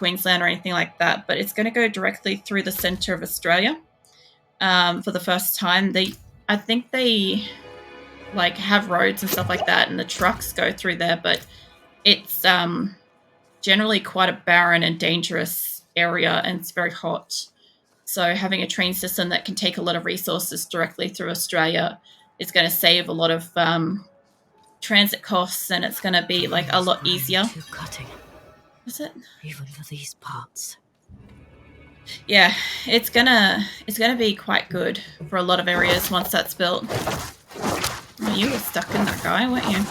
Queensland or anything like that, but it's going to go directly through the centre of Australia for the first time. I think they like have roads and stuff like that, and the trucks go through there, but it's generally quite a barren and dangerous area, and it's very hot. So having a train system that can take a lot of resources directly through Australia is going to save a lot of transit costs, and it's going to be like a lot easier. Too cutting. Is it? Even for these parts. Yeah, it's gonna be quite good for a lot of areas once that's built. Oh, you were stuck in that guy, weren't you?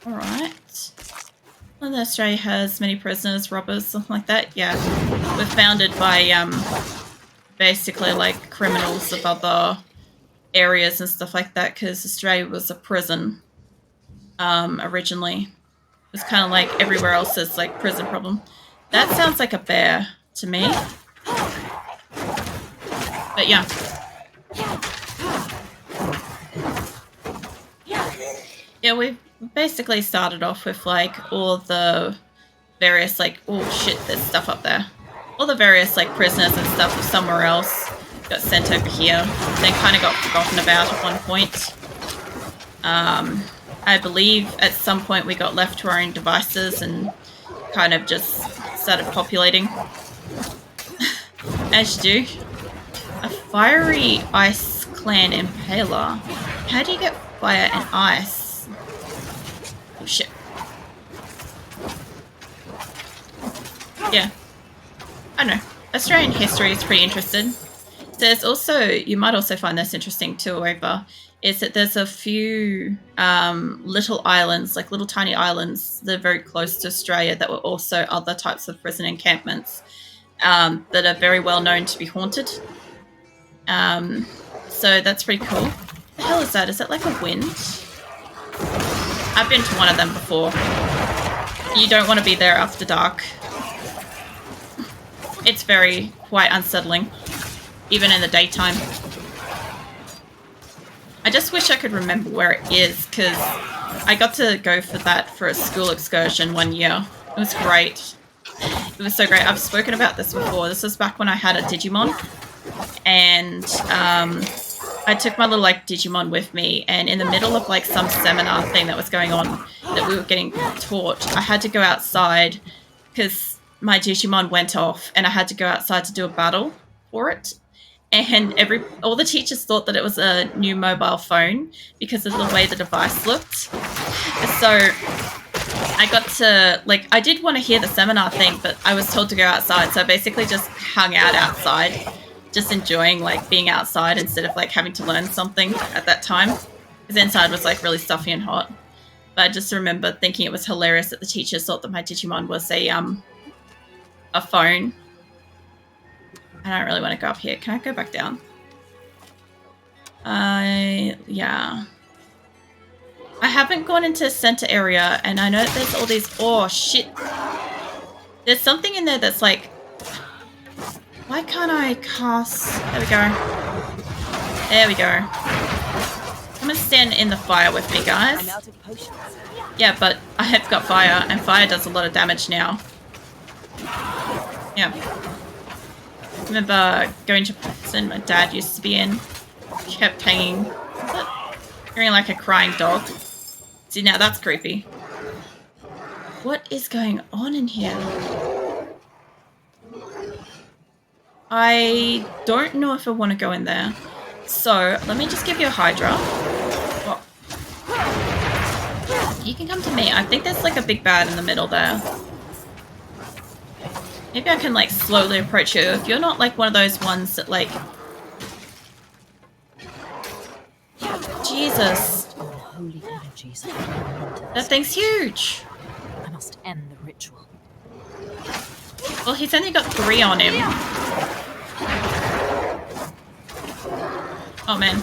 Alright. Well, Australia has many prisoners, robbers, something like that. Yeah. We're founded by basically like criminals of other areas and stuff like that, because Australia was a prison originally. It was kind of like everywhere else is like prison problem. That sounds like a bear to me. But yeah. Yeah, we've basically started off with like all the various like, oh shit, there's stuff up there. All the various like prisoners and stuff of somewhere else got sent over here. They kind of got forgotten about at one point. I believe at some point we got left to our own devices and kind of just started populating. As you do. A fiery ice clan impaler. How do you get fire and ice? Oh shit. Yeah. I don't know. Australian history is pretty interesting. There's also, you might also find this interesting too, over, is that there's a few little islands, like little tiny islands that are very close to Australia that were also other types of prison encampments that are very well known to be haunted. So that's pretty cool. What the hell is that? Is that like a wind? I've been to one of them before. You don't want to be there after dark. It's quite unsettling, even in the daytime. I just wish I could remember where it is, because I got to go for that for a school excursion one year. It was great. It was so great. I've spoken about this before. This was back when I had a Digimon, and I took my little like Digimon with me, and in the middle of like some seminar thing that was going on that we were getting taught, I had to go outside because my Digimon went off, and I had to go outside to do a battle for it. And all the teachers thought that it was a new mobile phone because of the way the device looked. So I got to, like, I did want to hear the seminar thing, but I was told to go outside. So I basically just hung out outside, just enjoying, like, being outside instead of, like, having to learn something at that time. Because inside was, like, really stuffy and hot. But I just remember thinking it was hilarious that the teachers thought that my Digimon was a phone. I don't really want to go up here. Can I go back down? Yeah. I haven't gone into center area, and I know that there's all these... Oh, shit. There's something in there that's like... Why can't I cast... There we go. There we go. Come and stand in the fire with me, guys. I'm out of potions. Yeah, but I have got fire, and fire does a lot of damage now. Yeah. I remember going to prison my dad used to be in. Kept hanging. Hearing like a crying dog. See, now that's creepy. What is going on in here? I don't know if I want to go in there. So, let me just give you a Hydra. Oh. You can come to me. I think there's like a big bad in the middle there. Maybe I can, like, slowly approach you. If you're not, like, one of those ones that, like... Jesus. Holy energies. That thing's huge. I must end the ritual. Well, he's only got 3 on him. Oh, man.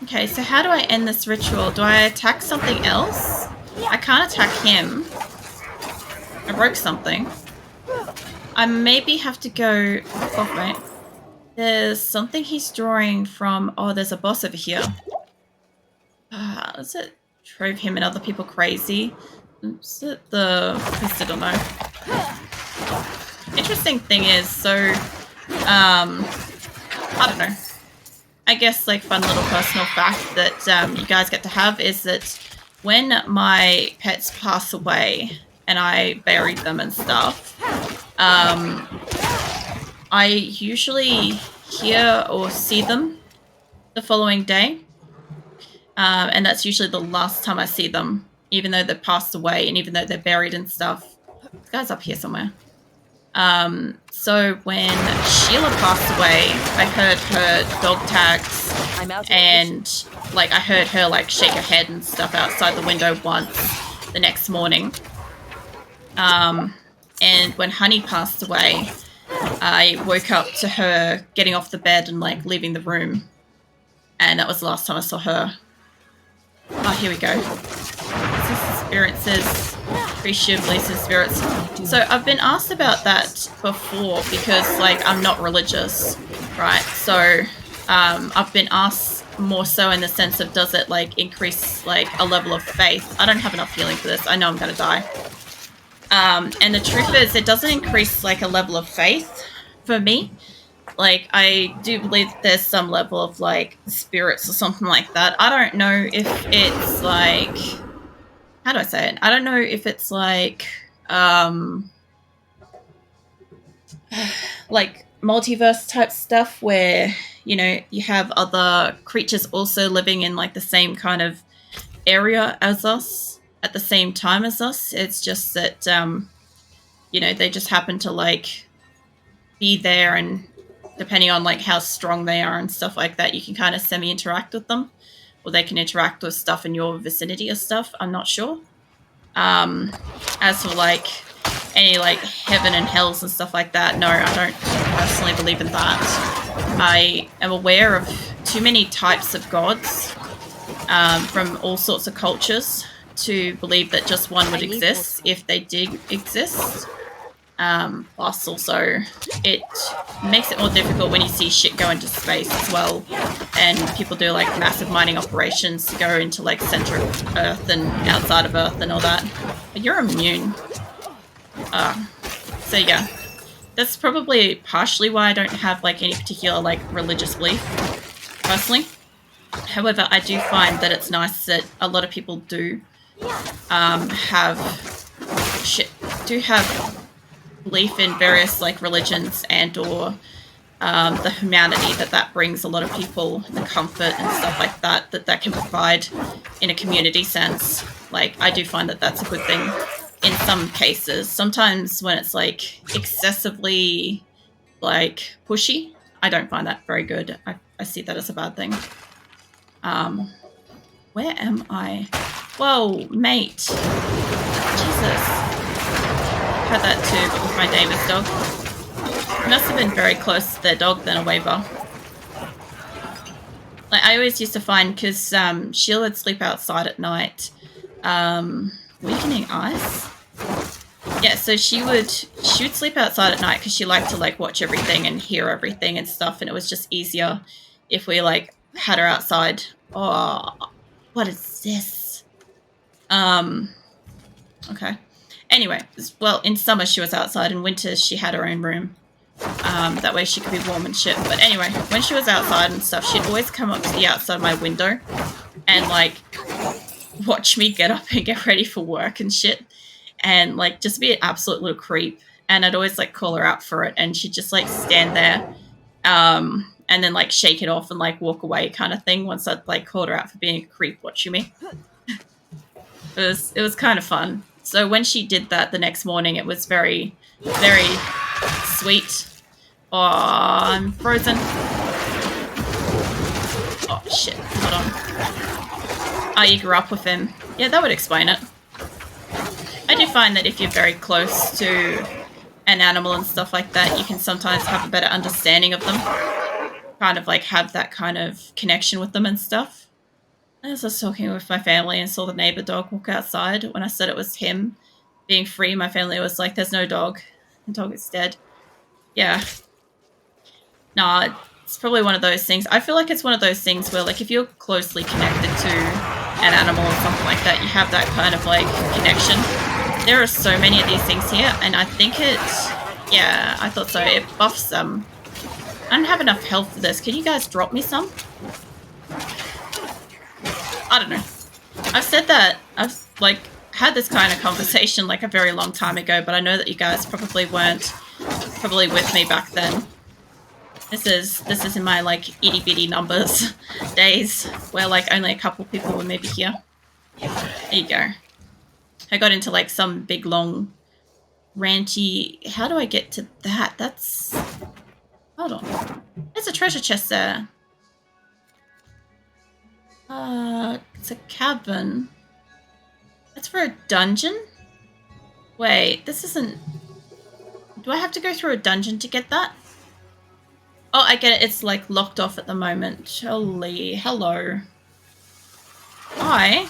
Okay, so how do I end this ritual? Do I attack something else? I can't attack him. I broke something. I maybe have to go... Oh, wait. There's something he's drawing from... Oh, there's a boss over here. was it drove him and other people crazy? Was it the... I still don't know. Interesting thing is, so, I don't know. I guess, like, fun little personal fact that you guys get to have is that when my pets pass away and I buried them and stuff, I usually hear or see them the following day. And that's usually the last time I see them, even though they've passed away and even though they're buried and stuff. This guy's up here somewhere. So when Sheila passed away, I heard her dog tags and like I heard her like shake her head and stuff outside the window once the next morning. And when Honey passed away, I woke up to her getting off the bed and like leaving the room. And that was the last time I saw her. Oh, here we go. Experiences. Appreciate Lisa's spirits. So I've been asked about that before because like I'm not religious, right? So I've been asked more so in the sense of does it like increase like a level of faith? I don't have enough healing for this. I know I'm gonna die. And the truth is it doesn't increase like a level of faith for me. Like, I do believe there's some level of, like, spirits or something like that. I don't know if it's, like... How do I say it? I don't know if it's, like, like, multiverse type stuff where, you know, you have other creatures also living in, like, the same kind of area as us at the same time as us. It's just that, you know, they just happen to, like, be there and... Depending on like how strong they are and stuff like that, you can kind of semi-interact with them, or they can interact with stuff in your vicinity or stuff. I'm not sure. As for like any like heaven and hells and stuff like that, no, I don't personally believe in that. I am aware of too many types of gods from all sorts of cultures to believe that just one would exist if they did exist. Plus also it makes it more difficult when you see shit go into space as well and people do like massive mining operations to go into like center of Earth and outside of Earth and all that. But you're immune. So yeah, that's probably partially why I don't have like any particular like religious belief personally. However, I do find that it's nice that a lot of people do have belief in various like religions and or the humanity that brings a lot of people, the comfort and stuff like that can provide in a community sense. Like I do find that that's a good thing in some cases. Sometimes when it's like excessively like pushy, I don't find that very good. I see that as a bad thing. Where am I? Whoa, mate. Jesus. Had that too, but with my neighbour's dog. Must have been very close to their dog than a waiver. Like I always used to find, because Sheila would sleep outside at night. Weakening ice? Yeah, so she would sleep outside at night because she liked to like watch everything and hear everything and stuff, and it was just easier if we like had her outside. Oh, what is this? Okay. Anyway, well, in summer she was outside, in winter she had her own room. That way she could be warm and shit. But anyway, when she was outside and stuff, she'd always come up to the outside of my window and, like, watch me get up and get ready for work and shit. And, like, just be an absolute little creep. And I'd always, like, call her out for it. And she'd just, like, stand there and then, like, shake it off and, like, walk away kind of thing once I'd, like, called her out for being a creep watching me. It was kind of fun. So when she did that the next morning, it was very, very sweet. Oh, I'm frozen. Oh, shit. Hold on. Oh, you grew up with him. Yeah, that would explain it. I do find that if you're very close to an animal and stuff like that, you can sometimes have a better understanding of them. Kind of like have that kind of connection with them and stuff. As I was talking with my family and saw the neighbor dog walk outside, when I said it was him being free, my family was like, there's no dog. The dog is dead. Yeah. Nah, it's probably one of those things. I feel like it's one of those things where, like, if you're closely connected to an animal or something like that, you have that kind of like connection. There are so many of these things here, and I think yeah, I thought so. It buffs them. I don't have enough health for this. Can you guys drop me some? I don't know. I've said that. I've like had this kind of conversation like a very long time ago, but I know that you guys probably weren't with me back then. This is in my like itty bitty numbers days where like only a couple people were maybe here. There you go. I got into like some big long ranty. How do I get to that? That's, hold on. There's a treasure chest there. It's a cabin. That's for a dungeon? Wait, this isn't... Do I have to go through a dungeon to get that? Oh, I get it. It's like locked off at the moment. Holy, hello. I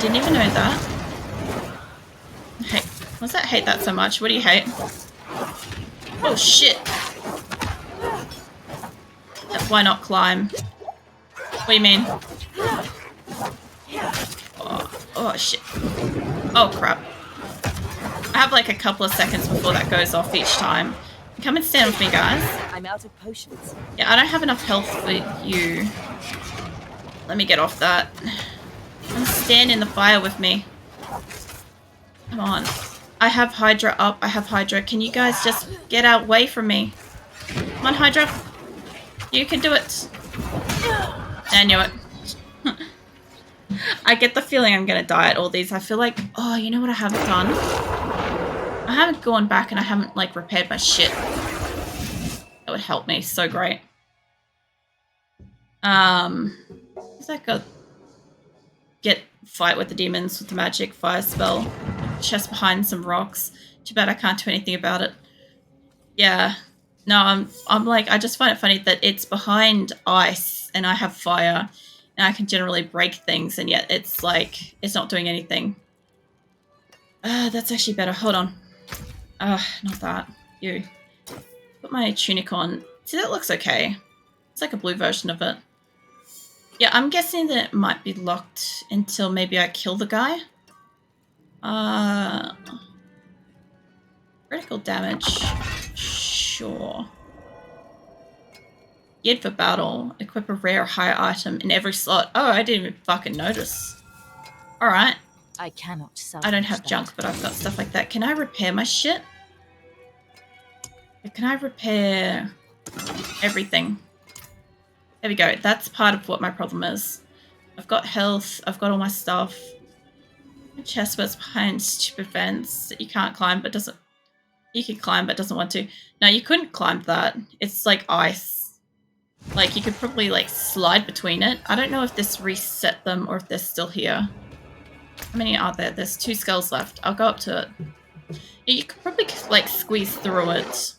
didn't even know that. Hey, what's that? Hate that so much. What do you hate? Oh shit. Why not climb? What do you mean? Oh shit. Oh crap. I have like a couple of seconds before that goes off each time. Come and stand with me, guys. I'm out of potions. Yeah, I don't have enough health for you. Let me get off that. Come stand in the fire with me. Come on. I have Hydra up. I have Hydra. Can you guys just get away from me? Come on, Hydra. You can do it. I knew it. I get the feeling I'm going to die at all these. I feel like, oh, you know what I haven't done? I haven't gone back and I haven't, like, repaired my shit. That would help me so great. What's that got? Get fight with the demons with the magic fire spell. Chest behind some rocks. Too bad I can't do anything about it. Yeah. No, I'm like, I just find it funny that it's behind ice and I have fire and I can generally break things and yet it's like, it's not doing anything. That's actually better. Hold on. Not that. You. Put my tunic on. See, that looks okay. It's like a blue version of it. Yeah, I'm guessing that it might be locked until maybe I kill the guy. Critical damage. Sure. Geared for battle. Equip a rare high item in every slot. Oh, I didn't even fucking notice. Alright. I cannot sell. I don't have junk, but I've got stuff like that. Can I repair my shit? Can I repair everything? There we go. That's part of what my problem is. I've got health. I've got all my stuff. My chest was behind stupid fence that you can't climb, but doesn't... You can climb, but doesn't want to. No, you couldn't climb that. It's like ice. Like, you could probably, like, slide between it. I don't know if this reset them or if they're still here. How many are there? There's 2 skulls left. I'll go up to it. Yeah, you could probably, like, squeeze through it.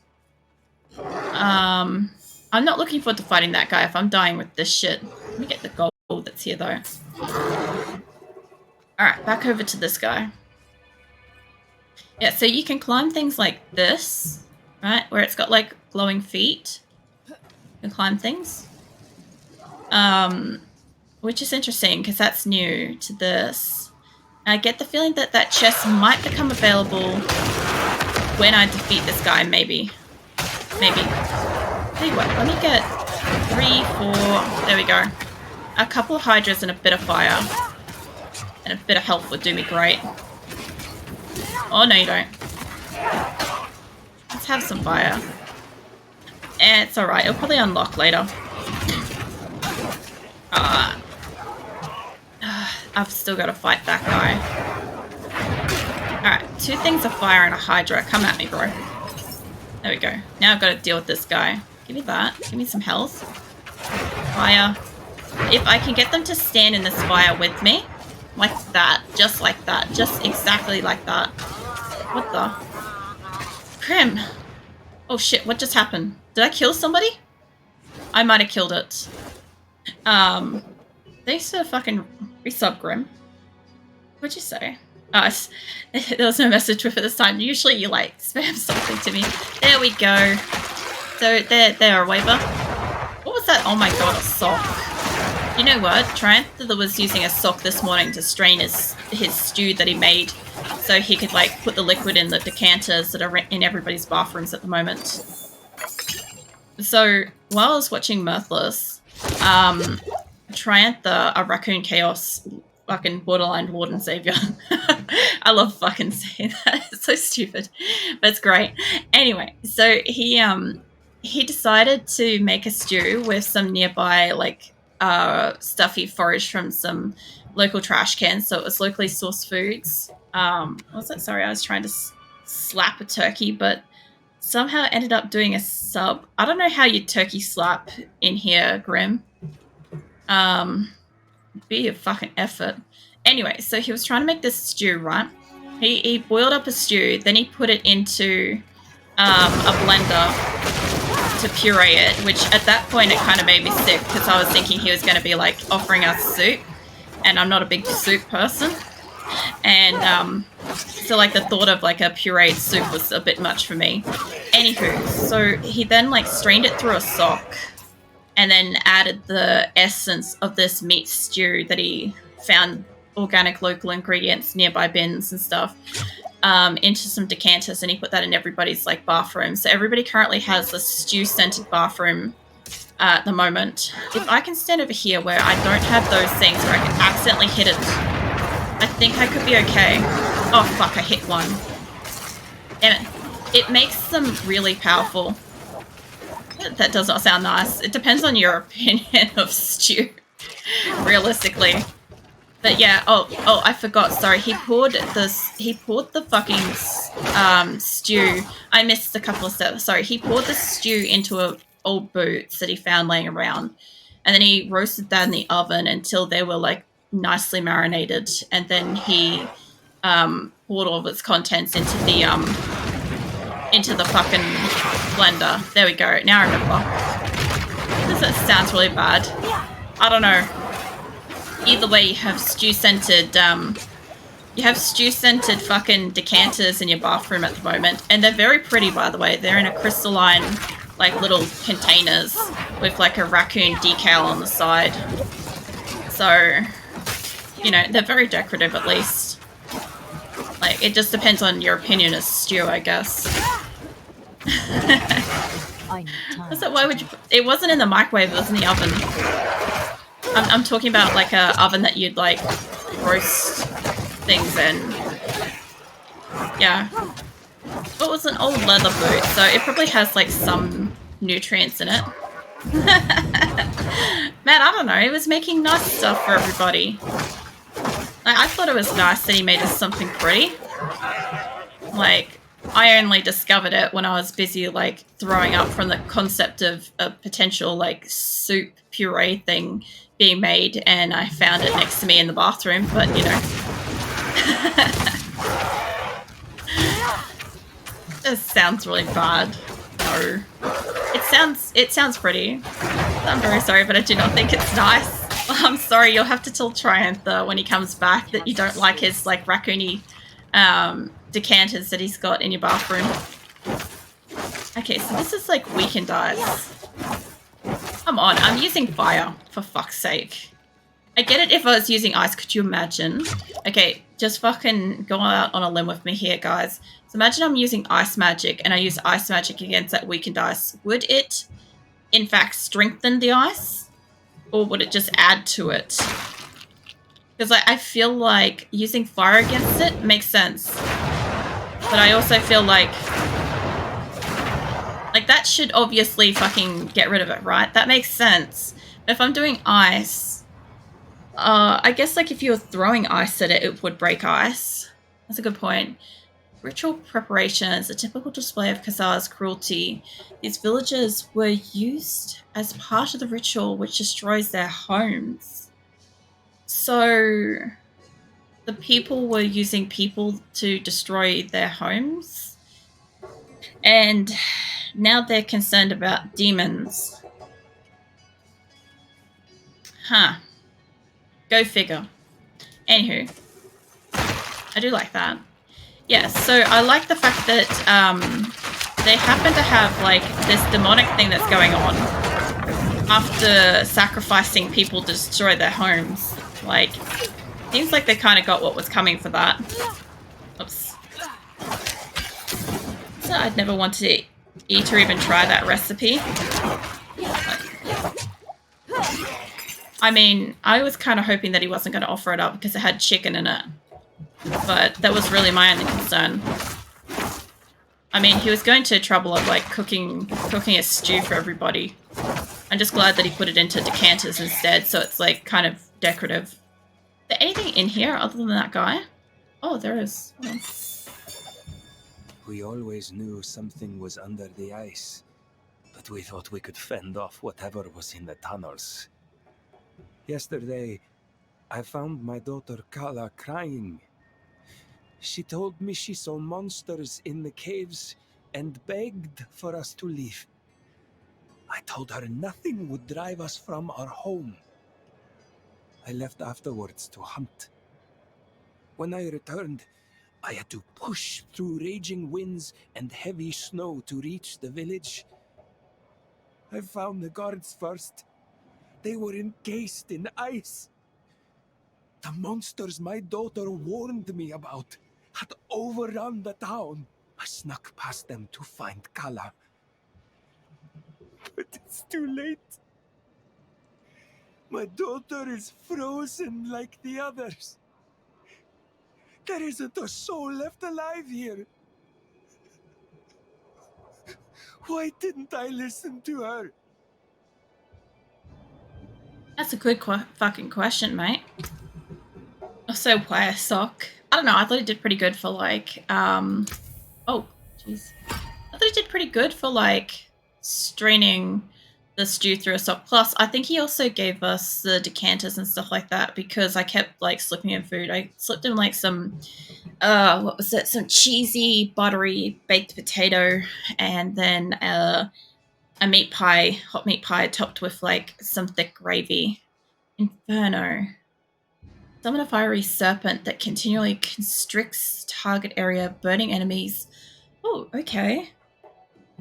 I'm not looking forward to fighting that guy if I'm dying with this shit. Let me get the gold that's here, though. Alright, back over to this guy. Yeah, so you can climb things like this, right? Where it's got, like, glowing feet. You can climb things. Which is interesting, because that's new to this. And I get the feeling that that chest might become available when I defeat this guy, maybe. Maybe. Tell you what, let me get 3, 4, there we go. A couple of hydras and a bit of fire. And a bit of health would do me great. Oh, no you don't. Let's have some fire. And it's alright, it'll probably unlock later. I've still got to fight that guy. Alright, 2 things of fire and a hydra. Come at me, bro. There we go. Now I've got to deal with this guy. Give me that. Give me some health. Fire. If I can get them to stand in this fire with me, like that, just like that, just exactly like that. What the? Crim. Oh shit, what just happened? Did I kill somebody? I might have killed it. Thanks for fucking resub, Grim. What'd you say? There was no message with it this time. Usually you like spam something to me. There we go. So there, a waiver. What was that? Oh my god, a sock. You know what? Triantha was using a sock this morning to strain his stew that he made so he could, like, put the liquid in the decanters that are in everybody's bathrooms at the moment. So, while I was watching Mirthless, Triantha, a raccoon chaos fucking borderline warden savior. I love fucking saying that. It's so stupid, but it's great. Anyway, so he decided to make a stew with some nearby, like, stuff he foraged from some local trash cans. So it was locally sourced foods. What was that? Sorry, I was trying to slap a turkey, but somehow ended up doing a sub. I don't know how you turkey slap in here, Grim. Be a fucking effort. Anyway, so he was trying to make this stew, right? He boiled up a stew, then he put it into a blender to puree it, which at that point it kind of made me sick because I was thinking he was going to be like offering us soup, and I'm not a big soup person. And so like the thought of like a pureed soup was a bit much for me. Anywho, so he then like strained it through a sock and then added the essence of this meat stew that he found organic local ingredients, nearby bins and stuff, into some decanters, and he put that in everybody's like bathroom. So everybody currently has a stew-scented bathroom at the moment. If I can stand over here where I don't have those things where I can accidentally hit it, I think I could be okay. Oh fuck, I hit one. Damn it. It makes them really powerful. That does not sound nice. It depends on your opinion of stew, realistically. But yeah, oh, I forgot. Sorry, he poured the fucking stew. I missed a couple of steps. Sorry, he poured the stew into old boots that he found laying around, and then he roasted that in the oven until they were like nicely marinated, and then he poured all of its contents into the fucking blender. There we go. Now I remember. That sounds really bad. I don't know. Either way, you have stew-scented fucking decanters in your bathroom at the moment, and they're very pretty, by the way. They're in a crystalline, like, little containers with like a raccoon decal on the side. So, you know, they're very decorative, at least. Like, it just depends on your opinion as stew, I guess. Why would you? It wasn't in the microwave. It was in the oven. I'm talking about like a oven that you'd like roast things in. Yeah. It was an old leather boot, so it probably has like some nutrients in it. Man, I don't know. He was making nice stuff for everybody. I thought it was nice that he made us something pretty. Like, I only discovered it when I was busy, like, throwing up from the concept of a potential, like, soup puree thing being made, and I found it next to me in the bathroom, but, you know. This sounds really bad. No. It sounds pretty. I'm very sorry, but I do not think it's nice. I'm sorry, you'll have to tell Triantha when he comes back that you don't like his, like, raccoony decanters that he's got in your bathroom. Okay, so this is like weakened ice. Come on, I'm using fire, for fuck's sake. I get it if I was using ice, could you imagine? Okay, just fucking go out on a limb with me here, guys. So imagine I'm using ice magic, and I use ice magic against that weakened ice. Would it, in fact, strengthen the ice? Or would it just add to it? Because I feel like using fire against it makes sense. But I also feel like that should obviously fucking get rid of it, right? That makes sense. But if I'm doing ice, I guess like if you were throwing ice at it, it would break ice. That's a good point. Ritual preparation is a typical display of Khazar's cruelty. These villagers were used as part of the ritual which destroys their homes. So the people were using people to destroy their homes, and now they're concerned about demons. Huh. Go figure. Anywho, I do like that. Yeah, so I like the fact that they happen to have like this demonic thing that's going on. after sacrificing people to destroy their homes. Like, seems like they kind of got what was coming for that. Oops. So I'd never want to eat or even try that recipe. I mean, I was kind of hoping that he wasn't going to offer it up because it had chicken in it. But that was really my only concern. I mean, he was going to trouble of, like, cooking a stew for everybody. I'm just glad that he put it into decanters instead, so it's, like, kind of decorative. Is there anything in here other than that guy? Oh, there is. Oh. We always knew something was under the ice, but we thought we could fend off whatever was in the tunnels. Yesterday, I found my daughter Kala crying. She told me she saw monsters in the caves and begged for us to leave. I told her nothing would drive us from our home. I left afterwards to hunt. When I returned, I had to push through raging winds and heavy snow to reach the village. I found the guards first. They were encased in ice. The monsters my daughter warned me about had overrun the town. I snuck past them to find Kala. But it's too late. My daughter is frozen like the others. There isn't a soul left alive here. Why didn't I listen to her? That's a good fucking question, mate. Also, why a sock? I don't know, I thought it did pretty good for, like, oh, jeez. I thought it did pretty good for, like, straining the stew through a sock. Plus, I think he also gave us the decanters and stuff like that because I kept, like, slipping in food. I slipped in, like, some, what was it? Some cheesy, buttery baked potato and then a meat pie, hot meat pie topped with, like, some thick gravy. Inferno. Summon a fiery serpent that continually constricts target area, burning enemies. Oh, okay.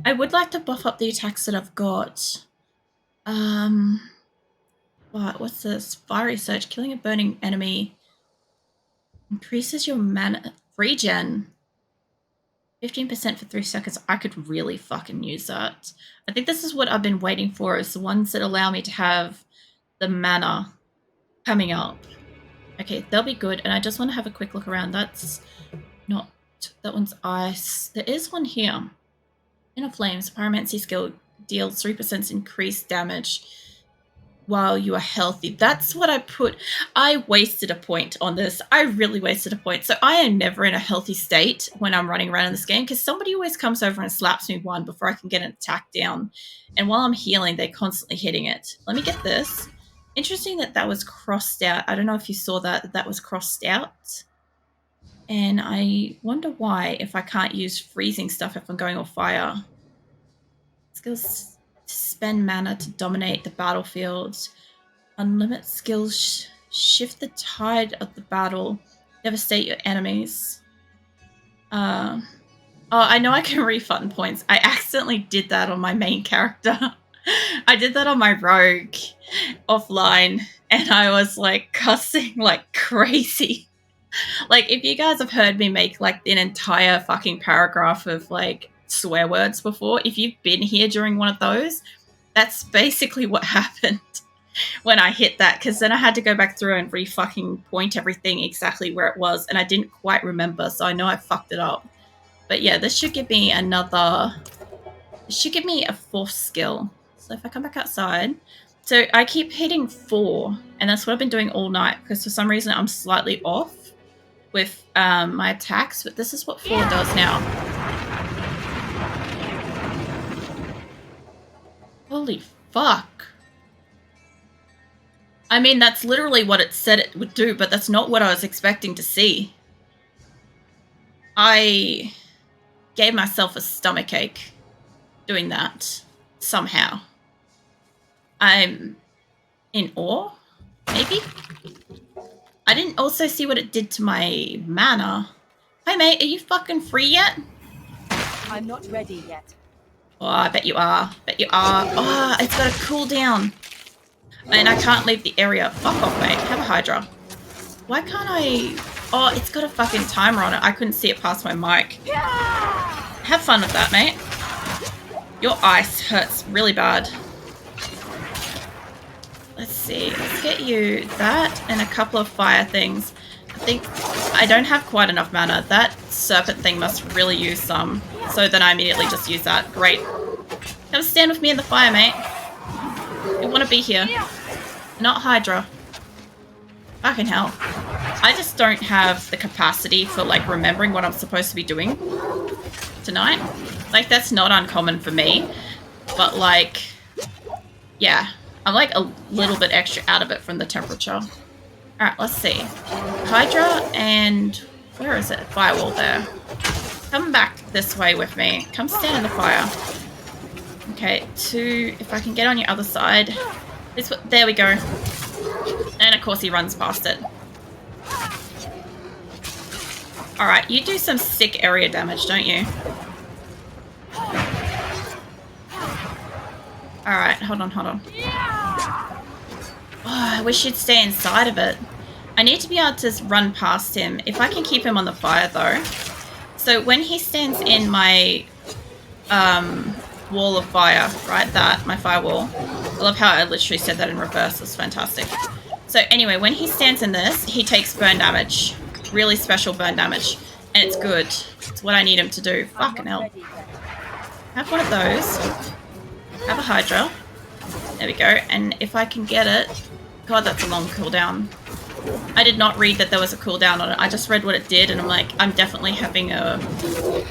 I would like to buff up the attacks that I've got. What's this? Fiery Surge. Killing a burning enemy increases your mana regen. 15% for 3 seconds. I could really fucking use that. I think this is what I've been waiting for, is the ones that allow me to have the mana coming up. Okay, they'll be good. And I just want to have a quick look around. That's not... That one's ice. There is one here. Inner Flames. Pyromancy skill deals 3% increased damage while you are healthy. That's what I put. I wasted a point on this. I really wasted a point. So I am never in a healthy state when I'm running around in this game because somebody always comes over and slaps me one before I can get an attack down. And while I'm healing, they're constantly hitting it. Let me get this. Interesting that that was crossed out. I don't know if you saw that that was crossed out. And I wonder why, if I can't use freezing stuff if I'm going on fire. Skills to spend mana to dominate the battlefield. Unlimit skills shift the tide of the battle. Devastate your enemies. Oh, I know I can refund points. I accidentally did that on my main character. I did that on my rogue offline, and I was like cussing like crazy. Like, if you guys have heard me make like an entire fucking paragraph of like swear words before, if you've been here during one of those, that's basically what happened when I hit that, because then I had to go back through and re-fucking point everything exactly where it was, and I didn't quite remember, so I know I fucked it up. But yeah, this should give me another... It should give me a 4th skill. So if I come back outside... So I keep hitting 4, and that's what I've been doing all night, because for some reason I'm slightly off with my attacks, but this is what 4 does now. Holy fuck. I mean, that's literally what it said it would do, but that's not what I was expecting to see. I gave myself a stomachache doing that somehow. I'm in awe, maybe? I didn't also see what it did to my mana. Hi mate, are you fucking free yet? I'm not ready yet. Oh, I bet you are. Bet you are. Oh, it's got a cooldown. And I can't leave the area. Fuck off, mate. Have a Hydra. Why can't I... Oh, it's got a fucking timer on it. I couldn't see it past my mic. Have fun with that, mate. Your ice hurts really bad. Let's see. Let's get you that and a couple of fire things. I think I don't have quite enough mana. That serpent thing must really use some. So then I immediately just use that. Great. Come stand with me in the fire, mate. You want to be here. Not Hydra. Fucking hell. I just don't have the capacity for, like, remembering what I'm supposed to be doing tonight. Like, that's not uncommon for me. But, like, yeah. I'm, like, a little bit extra out of it from the temperature. Alright, let's see. Hydra and... where is it? Firewall there. Come back this way with me. Come stand in the fire. Okay, 2... if I can get on your other side. There we go. And of course he runs past it. Alright, you do some sick area damage, don't you? Alright, hold on. Oh, I wish you'd stay inside of it. I need to be able to run past him. If I can keep him on the fire, though. So when he stands in my wall of fire, right, my firewall. I love how I literally said that in reverse. It's fantastic. So anyway, when he stands in this, he takes burn damage. Really special burn damage. And it's good. It's what I need him to do. Fucking hell. Have one of those. Have a Hydra. There we go. And if I can get it... God, that's a long cooldown. I did not read that there was a cooldown on it. I just read what it did, and I'm like, I'm definitely having a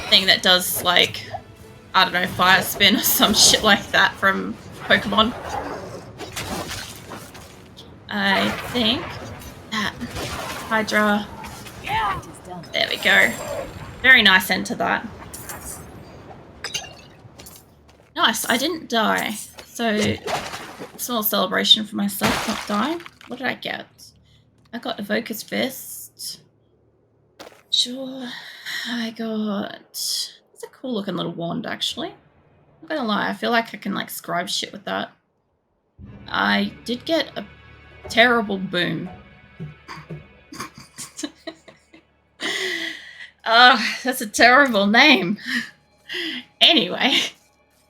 thing that does, like, I don't know, fire spin or some shit like that from Pokemon. I think that Hydra. There we go. Very nice end to that. Nice, I didn't die. So, small celebration for myself, not dying. What did I get? I got Evoker's Fist. Sure. I got... it's a cool looking little wand, actually. I'm not gonna lie, I feel like I can, like, scribe shit with that. I did get a terrible boom. Oh, that's a terrible name. Anyway,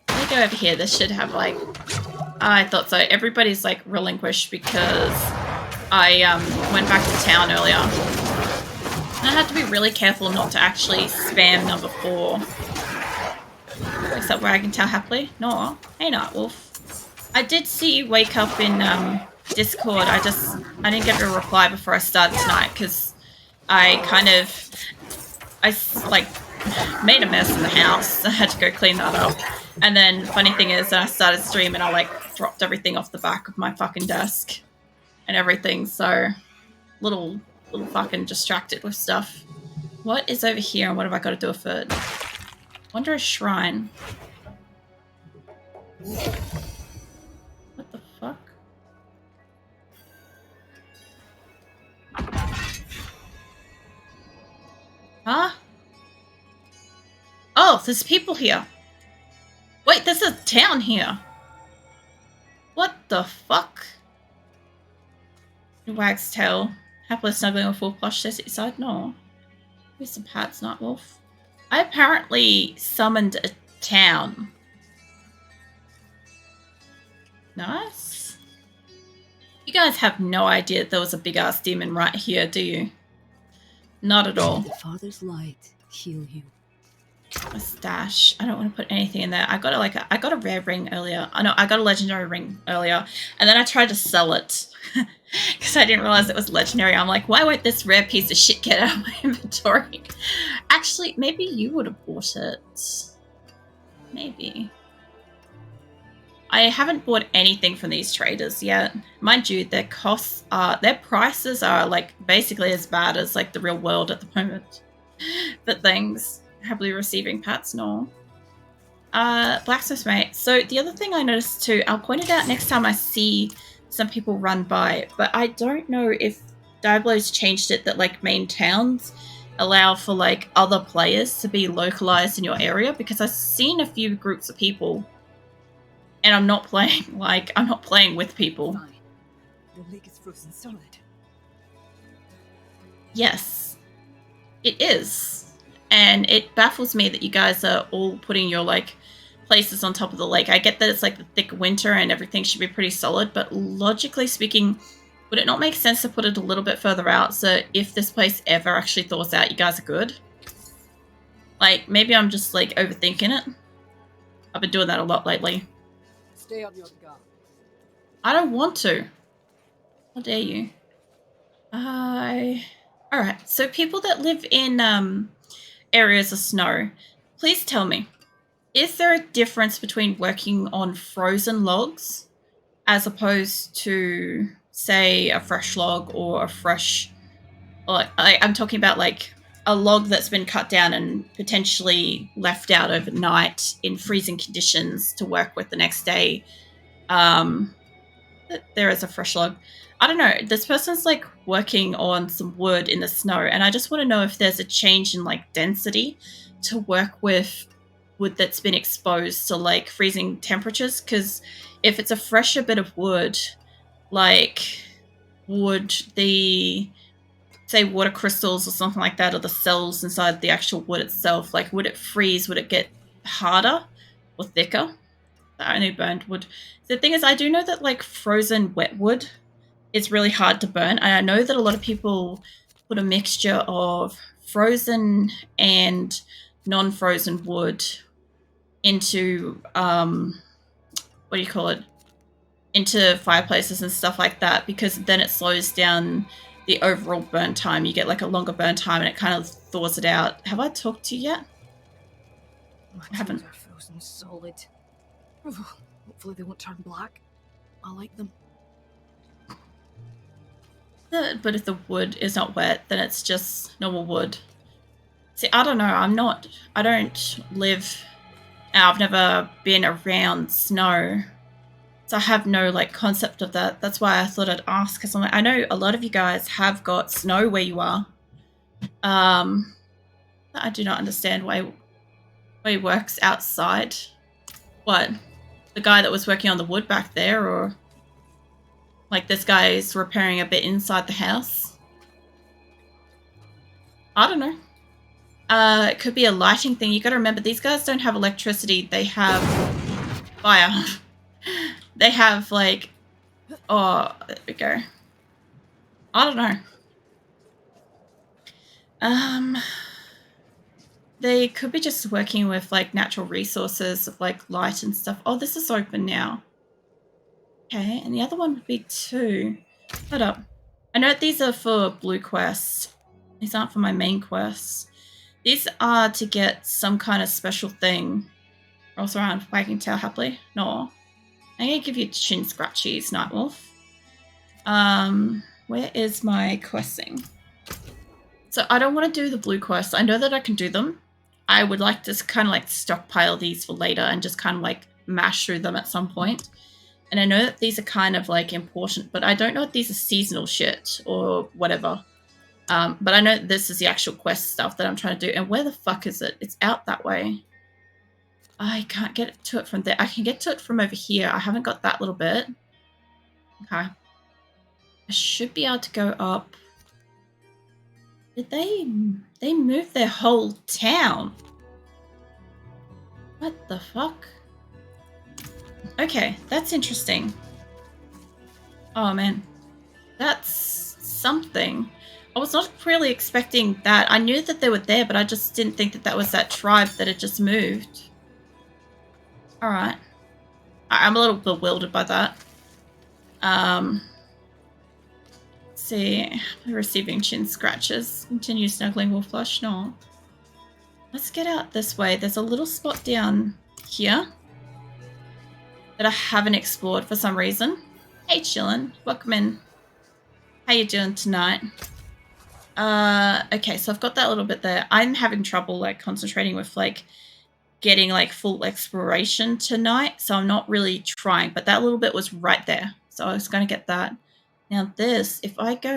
let me go over here. This should have, like... I thought so. Everybody's, like, relinquished because I went back to town earlier. And I had to be really careful not to actually spam number 4. Is that where I can tell happily? No. Hey, Nightwolf. I did see you wake up in Discord. I didn't get a reply before I started tonight because I kind of... I, like, made a mess in the house. I had to go clean that up. And then, funny thing is, I started streaming, I, like, dropped everything off the back of my fucking desk. And everything, so... Little fucking distracted with stuff. What is over here, and what have I got to do with it? Wondrous Shrine. What the fuck? Huh? Oh, there's people here. Wait, there's a town here. What the fuck? Wag's tail. Happily snuggling a full plush says inside. No. Here's some hats, Nightwolf. I apparently summoned a town. Nice. You guys have no idea that there was a big ass demon right here, do you? Not at all. The Father's light heal you. A stash. I don't want to put anything in there. I got a rare ring earlier. I know I got a legendary ring earlier, and then I tried to sell it because I didn't realize it was legendary. I'm like, why won't this rare piece of shit get out of my inventory? Actually, maybe you would have bought it. Maybe. I haven't bought anything from these traders yet. Mind you, their prices are like basically as bad as like the real world at the moment. But things. Happily receiving Pat's no. Blacksmith mate. So the other thing I noticed too, I'll point it out next time I see some people run by, but I don't know if Diablo's changed it that like main towns allow for like other players to be localized in your area, because I've seen a few groups of people and I'm not playing with people. The lake is frozen solid. Yes, it is. And it baffles me that you guys are all putting your, like, places on top of the lake. I get that it's, like, the thick winter and everything should be pretty solid, but logically speaking, would it not make sense to put it a little bit further out so if this place ever actually thaws out, you guys are good? Like, maybe I'm just, like, overthinking it. I've been doing that a lot lately. Stay on your guard. I don't want to. How dare you? Alright, so people that live in areas of snow, please tell me, is there a difference between working on frozen logs as opposed to, say, a fresh log or a fresh... Like, I'm talking about, like, a log that's been cut down and potentially left out overnight in freezing conditions to work with the next day. There is a fresh log. I don't know. This person's like working on some wood in the snow, and I just want to know if there's a change in like density to work with wood that's been exposed to like freezing temperatures. Because if it's a fresher bit of wood, like would the, say, water crystals or something like that, or the cells inside the actual wood itself, like would it freeze? Would it get harder or thicker? I only burned wood. The thing is, I do know that like frozen wet wood is really hard to burn. And I know that a lot of people put a mixture of frozen and non-frozen wood into what do you call it? Into fireplaces and stuff like that, because then it slows down the overall burn time. You get like a longer burn time and it kind of thaws it out. Have I talked to you yet? My I haven't. tools are frozen solid. Hopefully they won't turn black. I like them. But if the wood is not wet, then it's just normal wood. See, I don't know. I don't live, I've never been around snow. So I have no like concept of that. That's why I thought I'd ask, because I know a lot of you guys have got snow where you are. I do not understand why he works outside. What? The guy that was working on the wood back there, or like this guy is repairing a bit inside the house? I don't know. It could be a lighting thing. You got to remember, these guys don't have electricity. They have fire. They have like, oh, there we go. I don't know. They could be just working with like natural resources of like light and stuff. Oh, this is open now. Okay, and the other one would be 2. Hold up. I know these are for blue quests. These aren't for my main quests. These are to get some kind of special thing. Also around wagging tail happily. No. I'm going to give you chin scratchies, Nightwolf. Where is my questing? So I don't want to do the blue quests. I know that I can do them. I would like to kind of like stockpile these for later and just kind of like mash through them at some point. And I know that these are kind of like important, but I don't know if these are seasonal shit or whatever. But I know this is the actual quest stuff that I'm trying to do. And where the fuck is it? It's out that way. I can't get to it from there. I can get to it from over here. I haven't got that little bit. Okay. I should be able to go up. Did they move their whole town? What the fuck? Okay, that's interesting. Oh man, that's something. I was not really expecting that. I knew that they were there, but I just didn't think that that was that tribe that had just moved. Alright. I'm a little bewildered by that. Let's see. Receiving chin scratches. Continue snuggling wolf flush. No. Let's get out this way. There's a little spot down here that I haven't explored for some reason. Hey, chillin'. Welcome in. How you doing tonight? Okay, so I've got that little bit there. I'm having trouble, like, concentrating with, like, getting, like, full exploration tonight, so I'm not really trying, but that little bit was right there, so I was going to get that. Now this, if I go